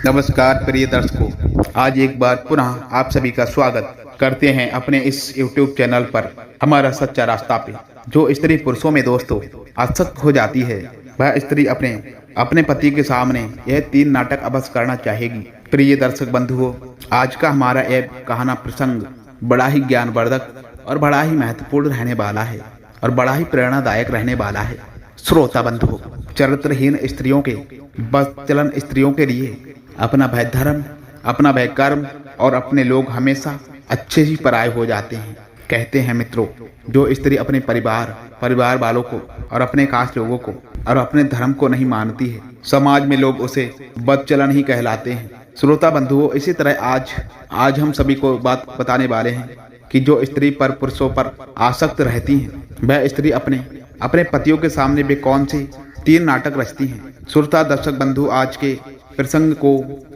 नमस्कार प्रिय दर्शकों, आज एक बार पुनः आप सभी का स्वागत करते हैं अपने इस YouTube चैनल पर हमारा सच्चा रास्ता पे। जो स्त्री पुरुषों में दोस्तों आसक्त हो जाती है, वह स्त्री अपने अपने पति के सामने यह 3 नाटक अवश्य करना चाहेगी। प्रिय दर्शक बंधुओं, आज का हमारा कहाना प्रसंग बड़ा ही ज्ञानवर्धक और बड़ा ही महत्वपूर्ण रहने वाला है और बड़ा ही प्रेरणादायक रहने वाला है। श्रोता बंधुओं, चरित्रहीन स्त्रियों के बदचलन स्त्रियों के लिए अपना भय धर्म, अपना भय कर्म और अपने लोग हमेशा अच्छे ही पराये हो जाते हैं। कहते हैं मित्रों, जो स्त्री अपने परिवार वालों को और अपने खास लोगों को और अपने धर्म को नहीं मानती है, समाज में लोग उसे बदचलन ही कहलाते हैं। श्रोता बंधुओं, इसी तरह आज हम सभी को बात बताने वाले हैं कि जो स्त्री पर पुरुषों पर आसक्त रहती हैं, वह स्त्री अपने पतियों के सामने वे कौन से 3 नाटक रचती हैं। श्रोता दर्शक बंधु, आज के प्रसंग को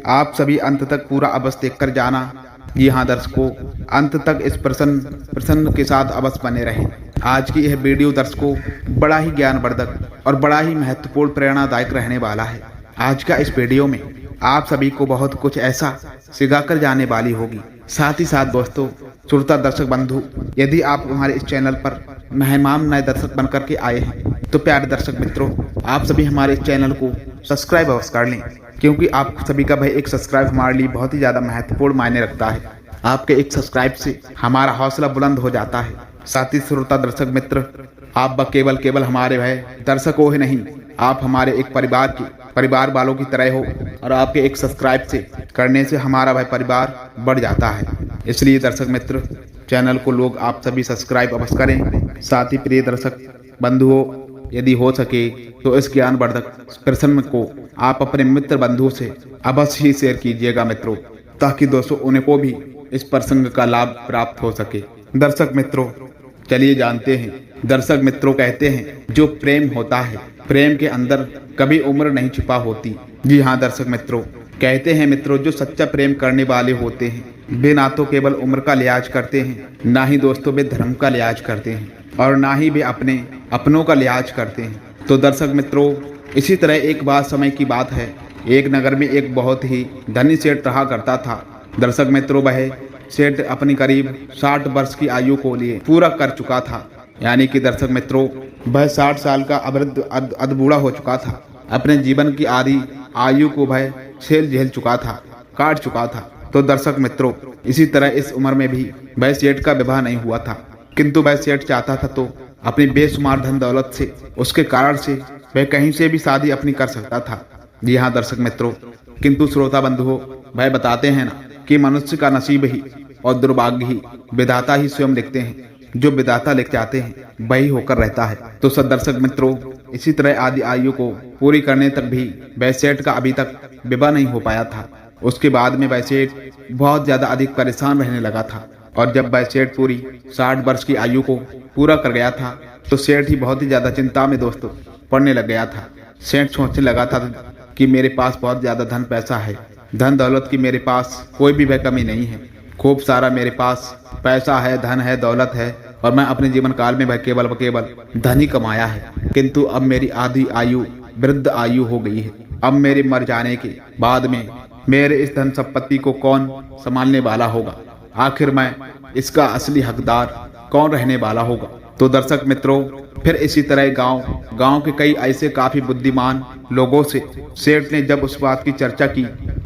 आप सभी अंत तक पूरा अवश्य देख कर जाना। जी हाँ दर्शकों, अंत तक इस प्रसंग के साथ अवश्य बने रहें। आज की यह वीडियो दर्शकों बड़ा ही ज्ञानवर्धक और बड़ा ही महत्वपूर्ण प्रेरणादायक रहने वाला है। आज का इस वीडियो में आप सभी को बहुत कुछ ऐसा सिखा कर जाने वाली होगी। साथ ही साथ दोस्तों, श्रोता दर्शक बंधु, यदि आप हमारे इस चैनल पर मेहमान नए दर्शक बनकर के आए हैं, तो प्यारे दर्शक मित्रों, आप सभी हमारे इस चैनल को सब्सक्राइब अवश्य कर लें, क्योंकि आप सभी का भाई एक सब्सक्राइब हमारे लिए बहुत ही ज़्यादा महत्वपूर्ण मायने रखता है। आपके एक सब्सक्राइब से हमारा हौसला बुलंद हो जाता है। साथ ही श्रोता दर्शक मित्र, आप केवल हमारे भाई दर्शकों ही नहीं, आप हमारे एक परिवार वालों की तरह हो और आपके एक सब्सक्राइब से करने से हमारा भाई परिवार बढ़ जाता है। इसलिए दर्शक मित्र, चैनल को लोग आप सभी सब्सक्राइब अवश्य करें। साथ ही प्रिय दर्शक बंधुओं, यदि हो सके तो इस ज्ञानवर्धक प्रसंग को आप अपने मित्र बंधुओं से अवश्य ही शेयर कीजिएगा मित्रों, ताकि दोस्तों उन्हें को भी इस प्रसंग का लाभ प्राप्त हो सके। दर्शक मित्रों, चलिए जानते हैं। दर्शक मित्रों, कहते हैं जो प्रेम होता है, प्रेम के अंदर कभी उम्र नहीं छिपा होती। जी हाँ दर्शक मित्रों, कहते हैं मित्रों, जो सच्चा प्रेम करने वाले होते हैं, वे ना तो केवल उम्र का लिहाज करते हैं, ना ही दोस्तों वे धर्म का लिहाज करते हैं, और ना ही वे अपनों का लिहाज करते हैं। तो दर्शक मित्रों, इसी तरह एक समय की बात है, एक नगर में एक बहुत ही धनी सेठ रहा करता था। दर्शक मित्रों, वह सेठ अपनी करीब 60 वर्ष की आयु को लिए पूरा कर चुका था। यानी कि दर्शक मित्रों, वह 60 साल का अधबूढ़ा हो चुका था। अपने जीवन की आधी आयु को वह झेल चुका था, काट चुका था। तो दर्शक मित्रों, इसी तरह इस उम्र में भी वह सेठ का विवाह नहीं हुआ था, किंतु वह सेठ चाहता था तो अपनी बेशुमार धन दौलत से, उसके कारण से वह कहीं से भी शादी अपनी कर सकता था। जी हाँ दर्शक मित्रों, किंतु श्रोता बंधुओं, वह बताते हैं ना कि मनुष्य का नसीब ही और दुर्भाग्य ही विधाता ही स्वयं लिखते हैं। जो विधाता लिख जाते हैं वही होकर रहता है। तो दर्शक मित्रों, इसी तरह आदि आयु को पूरी करने तक भी वह सेठ का अभी तक विवाह नहीं हो पाया था। उसके बाद में वह सेठ बहुत ज्यादा अधिक परेशान रहने लगा था, और जब वह सेठ पूरी 60 वर्ष की आयु को पूरा कर गया था, तो सेठ ही बहुत ही ज्यादा चिंता में दोस्तों पड़ने लग गया था। सेठ सोचने लगा था कि मेरे पास बहुत ज्यादा धन पैसा है, धन दौलत की मेरे पास कोई भी वह कमी नहीं है, खूब सारा मेरे पास पैसा है, धन है, दौलत है, और मैं अपने जीवन काल में वह केवल धन ही कमाया है। किंतु अब मेरी आधी आयु वृद्ध आयु हो गई है। अब मेरे मर जाने के बाद में मेरे इस धन संपत्ति को कौन संभालने वाला होगा? आखिर मैं इसका असली हकदार कौन रहने वाला होगा? तो दर्शक मित्रों, फिर इसी तरह गांव के कई ऐसे काफी बुद्धिमान लोगों से सेठ ने जब उस बात की चर्चा की,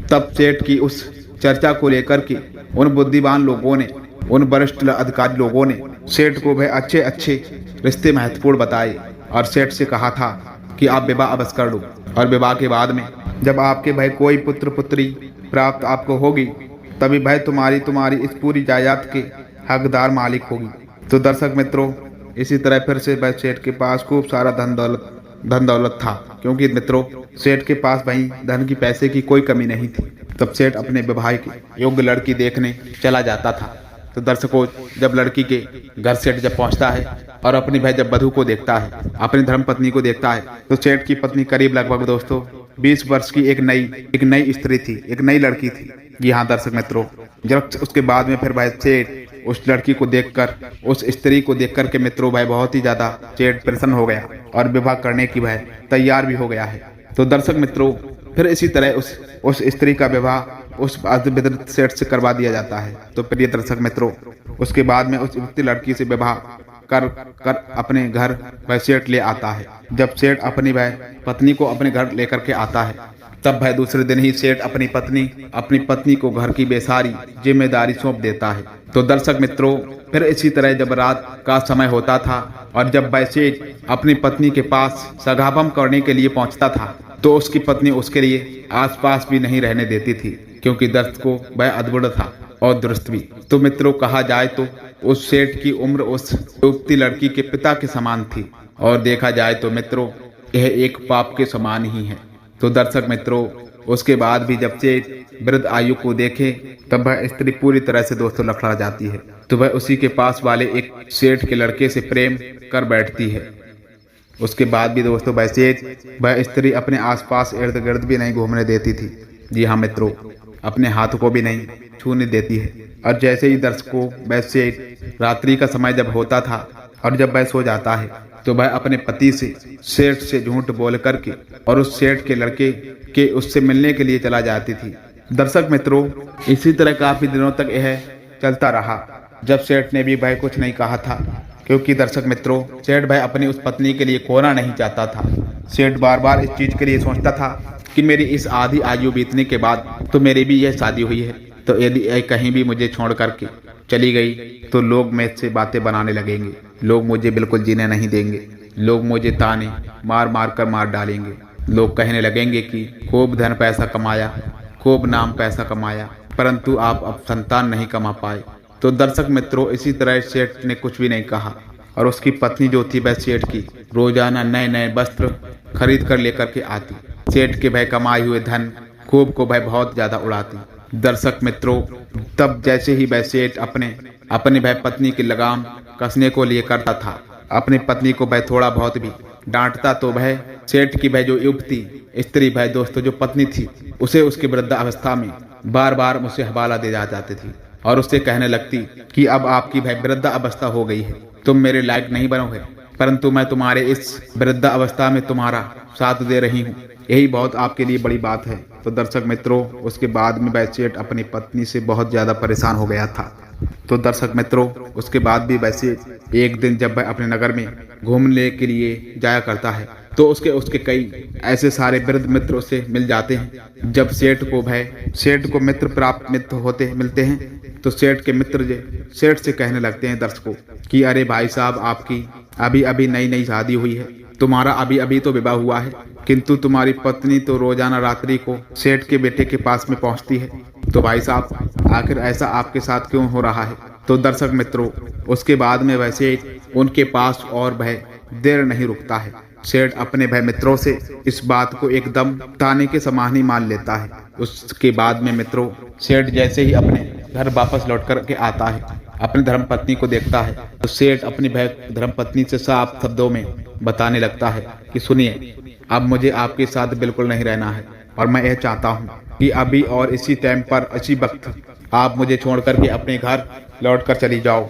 तब सेठ की उस चर्चा को लेकर के उन बुद्धिमान लोगों ने, उन वरिष्ठ अधिकारी लोगों ने सेठ को वह अच्छे रिश्ते महत्वपूर्ण बताए और सेठ से कहा था कि आप विवाह अवश्य कर लो, और विवाह के बाद में जब आपके भाई कोई पुत्र पुत्री प्राप्त आपको होगी, तभी भाई तुम्हारी इस पूरी जायदाद के हकदार मालिक होगी। तो दर्शक मित्रों, इसी तरह फिर से भाई सेठ के पास खूब सारा धन दौलत था, क्योंकि मित्रों सेठ के पास भाई धन की पैसे की कोई कमी नहीं थी। तब सेठ अपने विवाह की योग्य लड़की देखने चला जाता था। तो दर्शकों, जब लड़की के घर सेठ जब पहुंचता है और अपनी भाई जब वधू को देखता है, अपनी धर्म पत्नी को देखता है, तो सेठ की पत्नी करीब लगभग दोस्तों 20 वर्ष की एक नई स्त्री थी, एक नई लड़की थी। जी हाँ दर्शक मित्रों, जब उसके बाद में फिर भाई सेठ उस लड़की को देखकर, उस स्त्री को देखकर के मित्रों भाई बहुत ही ज्यादा सेठ प्रसन्न हो गया और विवाह करने की भाई तैयार भी हो गया है। तो दर्शक मित्रों, फिर इसी तरह उस स्त्री का विवाह उस विधुर सेठ से करवा दिया जाता है। तो प्रिय दर्शक मित्रों, उसके बाद में उस युवती लड़की से विवाह कर अपने घर वह सेठ ले आता है। जब सेठ अपनी वह पत्नी को अपने घर लेकर के आता है, तब वह दूसरे दिन ही सेठ अपनी पत्नी को घर की बेसारी जिम्मेदारी सौंप देता है। तो दर्शक मित्रों, फिर इसी तरह जब रात का समय होता था और जब वह सेठ अपनी पत्नी के पास सगापम करने के लिए पहुंचता था, तो उसकी पत्नी उसके लिए आसपास भी नहीं रहने देती थी, क्योंकि दर्द को वह अद्भुत था और दुरुस्त भी। तो मित्रों, कहा जाए तो उस सेठ की उम्र उस युवती लड़की के पिता के समान थी, और देखा जाए तो मित्रों यह एक पाप के समान ही है। तो दर्शक मित्रों, उसके बाद भी जब सेठ वृद्ध आयु को देखे, तब वह स्त्री पूरी तरह से दोस्तों लड़खड़ा जाती है। तो वह उसी के पास वाले एक सेठ के लड़के से प्रेम कर बैठती है। उसके बाद भी दोस्तों वह स्त्री अपने आसपास इर्द गिर्द भी नहीं घूमने देती थी। जी हाँ मित्रों, अपने हाथ को भी नहीं छूने देती है। और जैसे ही दर्शकों, वह सेठ रात्रि का समय जब होता था और जब वह सो जाता है, तो वह अपने पति से सेठ से झूठ बोल करके और उस सेठ के लड़के के उससे मिलने के लिए चला जाती थी। दर्शक मित्रों, इसी तरह काफी दिनों तक यह चलता रहा, जब सेठ ने भी वह कुछ नहीं कहा था, क्योंकि दर्शक मित्रों, सेठ भाई अपनी उस पत्नी के लिए खोना नहीं चाहता था। सेठ बार बार इस चीज के लिए सोचता था कि मेरी इस आधी आयु बीतने के बाद तो मेरी भी यह शादी हुई है, तो यदि कहीं भी मुझे छोड़ करके चली गई तो लोग मुझसे बातें बनाने लगेंगे, लोग मुझे बिल्कुल जीने नहीं देंगे, लोग मुझे ताने मार मार कर मार डालेंगे, लोग कहने लगेंगे कि खूब धन पैसा कमाया, खूब नाम पैसा कमाया, परंतु आप अब संतान नहीं कमा पाए। तो दर्शक मित्रों, इसी तरह सेठ ने कुछ भी नहीं कहा, और उसकी पत्नी जो थी वह सेठ की रोजाना नए नए वस्त्र खरीद कर लेकर के आती। सेठ के भाई कमाए हुए धन खूब को भाई बहुत ज्यादा उड़ाती। दर्शक मित्रों, तब जैसे ही वह सेठ अपने भाई पत्नी की लगाम कसने को लिए करता था, अपनी पत्नी को भाई थोड़ा बहुत भी डांटता, तो वह सेठ की भाई जो युवती स्त्री भाई दोस्तों जो पत्नी थी, उसे उसके वृद्ध अवस्था में बार बार मुझसे हवाला दे जाती थी और उससे कहने लगती कि अब आपकी भाई वृद्ध अवस्था हो गई है, तुम मेरे लायक नहीं बनोगे, परंतु मैं तुम्हारे इस वृद्ध अवस्था में तुम्हारा साथ दे रही हूँ, यही बहुत आपके लिए बड़ी बात है। तो दर्शक मित्रों, उसके बाद में वह सेठ अपनी पत्नी से बहुत ज्यादा परेशान हो गया था। तो दर्शक मित्रों, उसके बाद भी वैसे एक दिन जब वह अपने नगर में घूमने के लिए जाया करता है, तो उसके कई ऐसे सारे वृद्ध मित्र उसे मिल जाते हैं। जब सेठ को मित्र प्राप्त मित्र मिलते हैं, तो सेठ के मित्र सेठ से कहने लगते हैं दर्शकों कि अरे भाई साहब, आपकी अभी अभी नई शादी हुई है, तुम्हारा अभी अभी तो विवाह हुआ है, किंतु तुम्हारी पत्नी तो रोजाना रात्रि को सेठ के बेटे के पास में पहुंचती है। तो भाई साहब, आखिर ऐसा आपके साथ क्यों हो रहा है? तो दर्शक मित्रों, उसके बाद में वह सेठ उनके पास और वह देर नहीं रुकता है। सेठ अपने भाई मित्रों से इस बात को एकदम ताने के समान ही मान लेता है। उसके बाद में मित्रों, सेठ जैसे ही अपने घर वापस लौट कर के आता है, अपनी धर्मपत्नी को देखता है, तो सेठ अपनी धर्मपत्नी से साफ शब्दों में बताने लगता है कि सुनिए, अब मुझे आपके साथ बिल्कुल नहीं रहना है, और मैं यह चाहता हूँ कि अभी और इसी टाइम पर इसी वक्त आप मुझे छोड़ करके अपने घर लौट कर चली जाओ,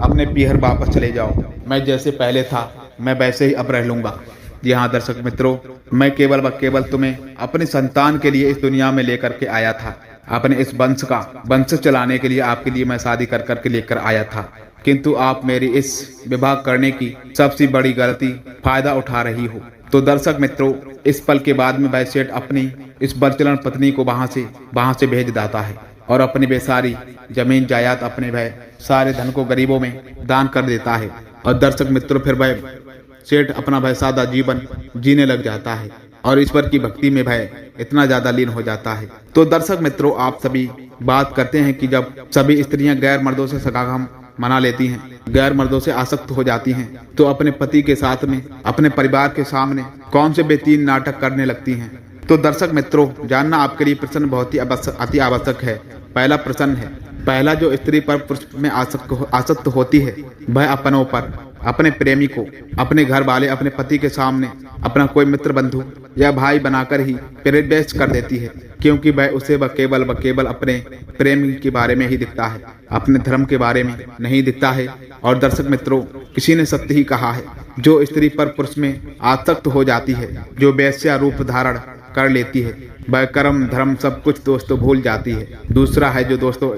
अपने पीहर वापस चले जाओ। मैं जैसे पहले था मैं वैसे ही अब रह लूंगा। जी हाँ दर्शक मित्रों, मैं केवल व केवल तुम्हें अपनी संतान के लिए इस दुनिया में लेकर के आया था, अपने इस वंश चलाने के लिए आपके लिए मैं शादी कर करके लेकर आया था, किंतु आप मेरी इस विवाह करने की सबसे बड़ी गलती फायदा उठा रही हो। तो दर्शक मित्रों, इस पल के बाद में वह सेठ अपनी इस बरचलन पत्नी को वहां से भेज देता है और अपनी बेसारी जमीन जायदाद अपने वह सारे धन को गरीबों में दान कर देता है। और दर्शक मित्रों, फिर वह सेठ अपना वह सादा जीवन जीने लग जाता है और ईश्वर की भक्ति में वह इतना ज्यादा लीन हो जाता है। तो दर्शक मित्रों, आप सभी बात करते हैं कि जब सभी स्त्रियां गैर मर्दों से सगागम मना लेती हैं, गैर मर्दों से आसक्त हो जाती हैं, तो अपने पति के साथ में अपने परिवार के सामने कौन से बेतीन नाटक करने लगती हैं। तो दर्शक मित्रों, जानना आपके लिए प्रश्न बहुत ही अति आवश्यक है। पहला प्रश्न है, पहला जो स्त्री पर पुरुष में आसक्त होती है, वह अपनों पर, अपने प्रेमी को, अपने घर वाले, अपने पति के सामने अपना कोई मित्र बंधु या भाई बनाकर ही प्रवेश कर देती है, क्योंकि वह उसे केवल अपने प्रेमी के बारे में ही दिखता है, अपने धर्म के बारे में नहीं दिखता है। और दर्शक मित्रों, किसी ने सत्य ही कहा है, जो स्त्री पर पुरुष में आसक्त हो जाती है, जो वेश्या रूप धारण कर लेती है, वह कर्म धर्म सब कुछ दोस्तों भूल जाती है। दूसरा है जो दोस्तों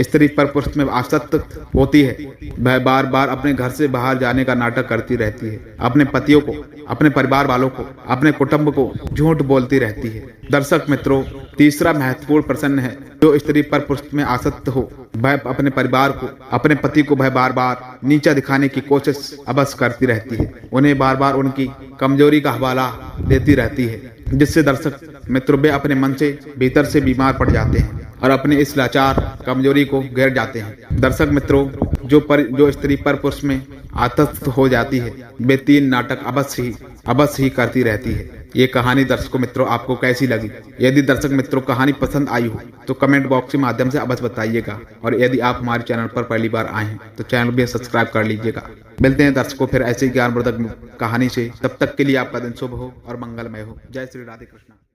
स्त्री पर पुरुष में आसक्त होती है, वह बार बार अपने घर से बाहर जाने का नाटक करती रहती है, अपने पतियों को, अपने परिवार वालों को, अपने कुटुंब को झूठ बोलती रहती है। दर्शक मित्रों, तीसरा महत्वपूर्ण प्रश्न है जो स्त्री पर पुरुष में आसक्त हो, वह अपने परिवार को, अपने पति को वह बार बार नीचा दिखाने की कोशिश अवश्य करती रहती है, उन्हें बार बार उनकी कमजोरी का हवाला देती रहती है, जिससे दर्शक मित्रों वे अपने मन से भीतर से बीमार पड़ जाते हैं और अपने इस लाचार कमजोरी को घेर जाते हैं। दर्शक मित्रों, जो स्त्री पर पुरुष में आसक्त हो जाती है, वे 3 नाटक अवश्य ही करती रहती है। ये कहानी दर्शकों मित्रों आपको कैसी लगी? यदि दर्शक मित्रों कहानी पसंद आई हो तो कमेंट बॉक्स के माध्यम से अवश्य बताइएगा, और यदि आप हमारे चैनल पर पहली बार आए हैं तो चैनल भी सब्सक्राइब कर लीजिएगा। मिलते हैं दर्शकों फिर ऐसे ज्ञानवर्धक कहानी से, तब तक के लिए आपका दिन शुभ हो और मंगलमय हो। जय श्री राधे कृष्ण।